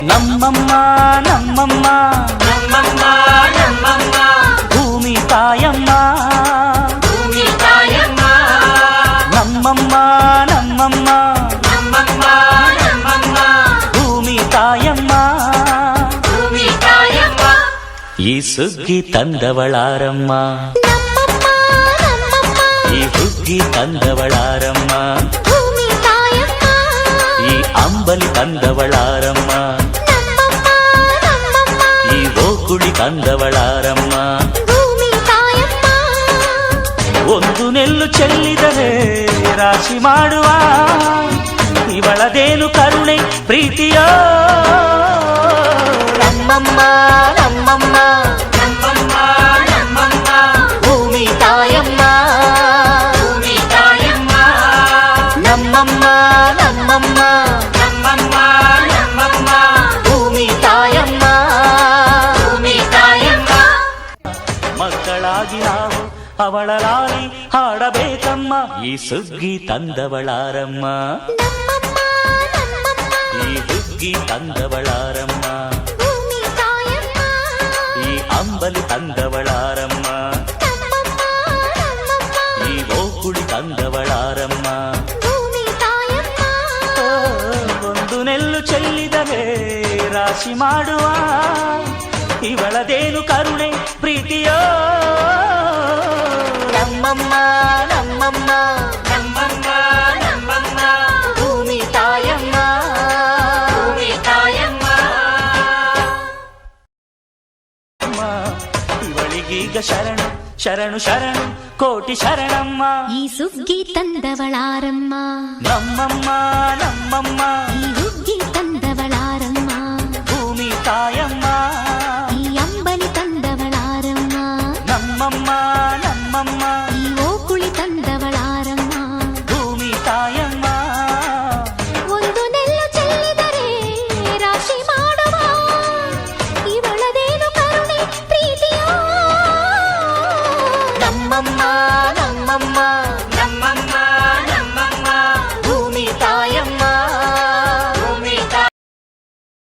ನಮ್ಮಮ್ಮ ನಮ್ಮಮ್ಮ ನಮ್ಮಮ್ಮ ನಮ್ಮಮ್ಮ ಭೂಮಿ ತಾಯಮ್ಮ ಭೂಮಿ ತಾಯಮ್ಮ ನಮ್ಮಮ್ಮ ನಮ್ಮಮ್ಮ ನಮ್ಮಮ್ಮ ನಮ್ಮಮ್ಮ ಭೂಮಿ ತಾಯಮ್ಮ ಭೂಮಿ ತಾಯಮ್ಮ ಈ ಸುಗ್ಗಿ ತಂದವಳಾರಮ್ಮ ಈ ಹುಗ್ಗಿ ತಂದವಳಾರಮ್ಮ ಈ ಅಂಬಲಿ ತಂದವಳಾರಮ್ಮ ಈ ಓಕುಳಿ ತಂದವಳಾರಮ್ಮ ಒಂದು ನೆಲ್ಲು ಚೆಲ್ಲಿದರೆ ರಾಶಿ ಮಾಡುವ ಇವಳದೇನು ಕರುಣೆ ಪ್ರೀತಿಯೋ ನಮ್ಮಮ್ಮ ನಮ್ಮಮ್ಮ ನಮ್ಮಮ್ಮ ನಮ್ಮಮ್ಮ ಭೂಮಿ ತಾಯಮ್ಮ ಭೂಮಿ ತಾಯಮ್ಮ ನಮ್ಮಮ್ಮ ನಮ್ಮಮ್ಮ ನಮ್ಮಮ್ಮ ನಮ್ಮಮ್ಮ ಭೂಮಿ ತಾಯಮ್ಮ ಭೂಮಿ ತಾಯಮ್ಮ ಮಕ್ಕಳಾಗಿ ನಾವು ಅವಳ ಲಾಲಿ ಹಾಡಬೇಕಮ್ಮ ಈ ಸುಗ್ಗಿ ತಂದವಳಾರಮ್ಮ ಈ ಹುಗ್ಗಿ ತಂದವಳಾರಮ್ಮ ಈ ಅಂಬಲಿ ತಂದವಳಾರಮ್ಮ ಈ ಓಕುಳಿ ತಂದವಳಾರಮ್ಮ ಒಂದು ನೆಲ್ಲು ಚೆಲ್ಲಿದರೆ ರಾಶಿ ಮಾಡುವ ಇವಳದೇನು ಕರುಣೆ ಪ್ರೀತಿಯೋ ನಮ್ಮಮ್ಮ ನಮ್ಮಮ್ಮ ನಮ್ಮಮ್ಮ ನಮ್ಮಮ್ಮ ಭೂಮಿ ತಾಯಮ್ಮ ಭೂಮಿ ತಾಯಮ್ಮ ಇವಳಿಗೀಗ ಶರಣು ಶರಣು ಶರಣು ಕೋಟಿ ಶರಣಮ್ಮ ಈ ಸುಗ್ಗಿ ತಂದವಳಾರಮ್ಮ ನಮ್ಮಮ್ಮ ನಮ್ಮಮ್ಮ ಈ ಹುಗ್ಗಿ ತಂದವಳಾರಮ್ಮ ಭೂಮಿ ತಾಯಮ್ಮ ಈ ಅಂಬಲಿ ತಂದವಳಾರಮ್ಮ ನಮ್ಮಮ್ಮ ನಮ್ಮಮ್ಮ ಈ ಓಕುಳಿ ತಂದವಳಾರಮ್ಮ ಭೂಮಿ ತಾಯಮ್ಮ ಒಂದು ನೆಲ್ಲು ಚೆಲ್ಲಿದರೆ ರಾಶಿ ಮಾಡುವ ಇವಳದೇನು ಕರುಣೆ ಪ್ರೀತಿಯೋ ನಮ್ಮಮ್ಮ ನಮ್ಮಮ್ಮ